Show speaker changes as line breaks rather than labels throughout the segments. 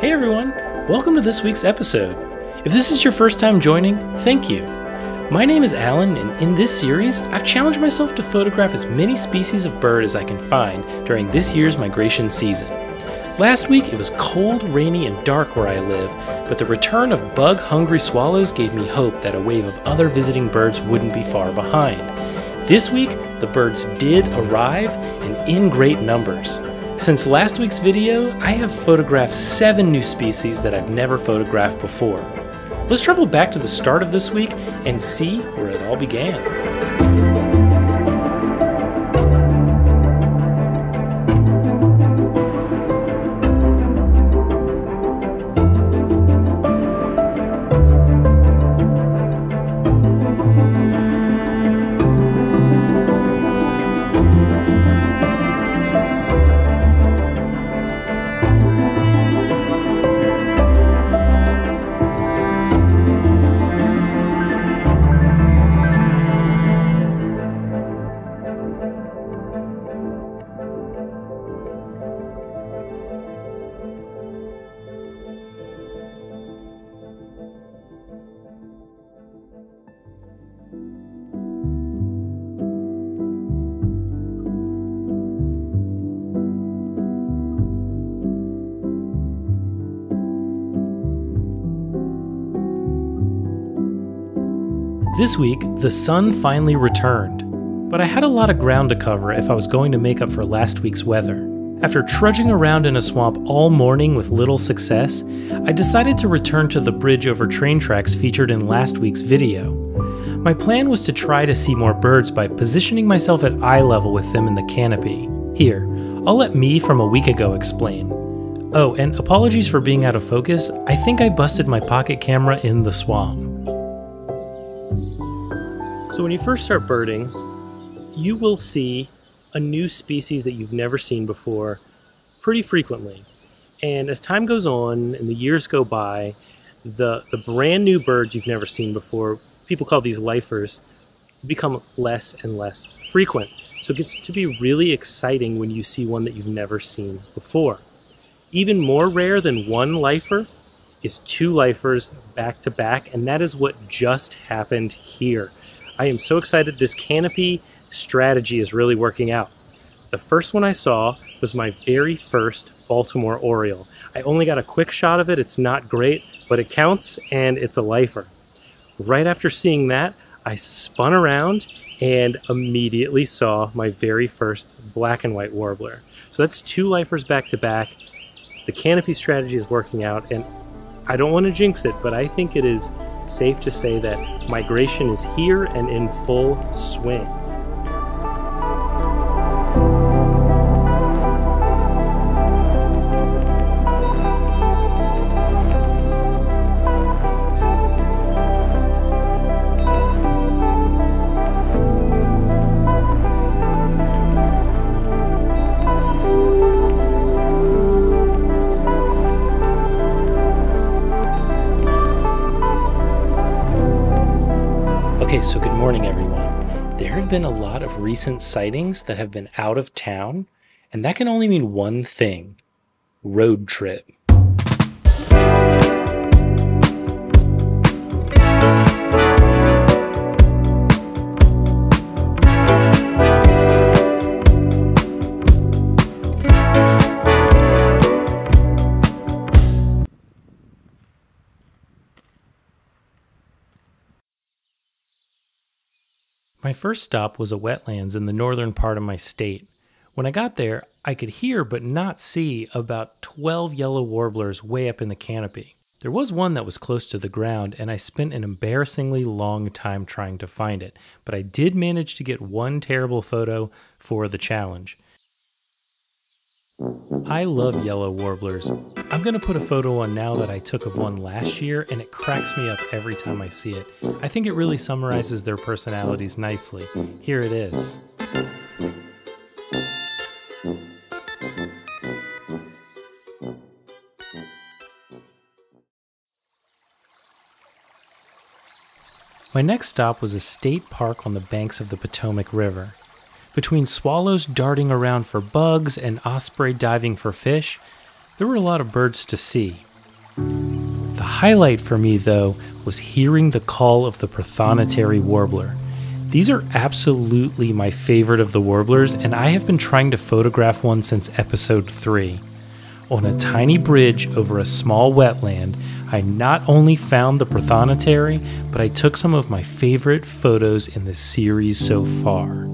Hey everyone, welcome to this week's episode. If this is your first time joining, thank you. My name is Alan, and in this series, I've challenged myself to photograph as many species of bird as I can find during this year's migration season. Last week, it was cold, rainy, and dark where I live, but the return of bug-hungry swallows gave me hope that a wave of other visiting birds wouldn't be far behind. This week, the birds did arrive, and in great numbers. Since last week's video, I have photographed 7 new species that I've never photographed before. Let's travel back to the start of this week and see where it all began. This week, the sun finally returned, but I had a lot of ground to cover if I was going to make up for last week's weather. After trudging around in a swamp all morning with little success, I decided to return to the bridge over train tracks featured in last week's video. My plan was to try to see more birds by positioning myself at eye level with them in the canopy. Here, I'll let me from a week ago explain. Oh, and apologies for being out of focus, I think I busted my pocket camera in the swamp. So when you first start birding, you will see a new species that you've never seen before pretty frequently. And as time goes on and the years go by, the brand new birds you've never seen before, people call these lifers, become less and less frequent. So it gets to be really exciting when you see one that you've never seen before. Even more rare than one lifer is 2 lifers back to back, and that is what just happened here. I am so excited. This canopy strategy is really working out. The first one I saw was my very first Baltimore Oriole. I only got a quick shot of it. It's not great, but it counts, and it's a lifer. Right after seeing that, I spun around and immediately saw my very first black and white warbler. So that's 2 lifers back to back. The canopy strategy is working out, and I don't want to jinx it, but I think it is safe to say that migration is here and in full swing. Okay, so good morning everyone. There have been a lot of recent sightings that have been out of town, and that can only mean one thing: road trip. My first stop was a wetlands in the northern part of my state. When I got there, I could hear but not see about 12 yellow warblers way up in the canopy. There was one that was close to the ground, and I spent an embarrassingly long time trying to find it, but I did manage to get one terrible photo for the challenge. I love yellow warblers. I'm going to put a photo on now that I took of one last year, and it cracks me up every time I see it. I think it really summarizes their personalities nicely. Here it is. My next stop was a state park on the banks of the Potomac River. Between swallows darting around for bugs and osprey diving for fish, there were a lot of birds to see. The highlight for me, though, was hearing the call of the Prothonotary Warbler. These are absolutely my favorite of the warblers, and I have been trying to photograph one since episode 3. On a tiny bridge over a small wetland, I not only found the Prothonotary, but I took some of my favorite photos in the series so far.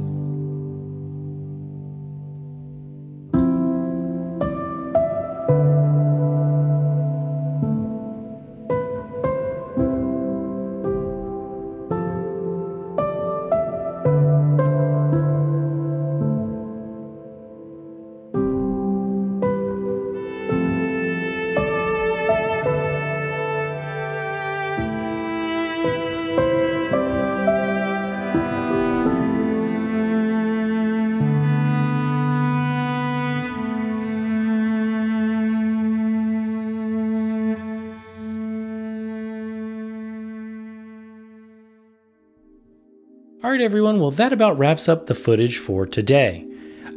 Alright everyone, well that about wraps up the footage for today.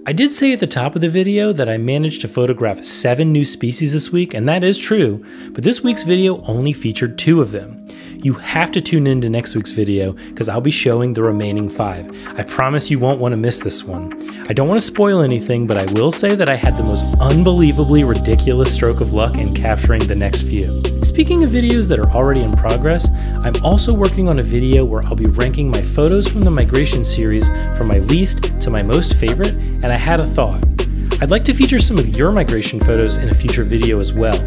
I did say at the top of the video that I managed to photograph 7 new species this week, and that is true, but this week's video only featured 2 of them. You have to tune in to next week's video because I'll be showing the remaining 5. I promise you won't want to miss this one. I don't want to spoil anything, but I will say that I had the most unbelievably ridiculous stroke of luck in capturing the next few. Speaking of videos that are already in progress, I'm also working on a video where I'll be ranking my photos from the migration series from my least to my most favorite, and I had a thought. I'd like to feature some of your migration photos in a future video as well.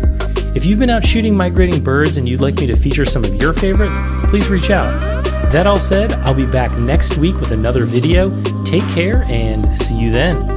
If you've been out shooting migrating birds and you'd like me to feature some of your favorites, please reach out. That all said, I'll be back next week with another video. Take care and see you then.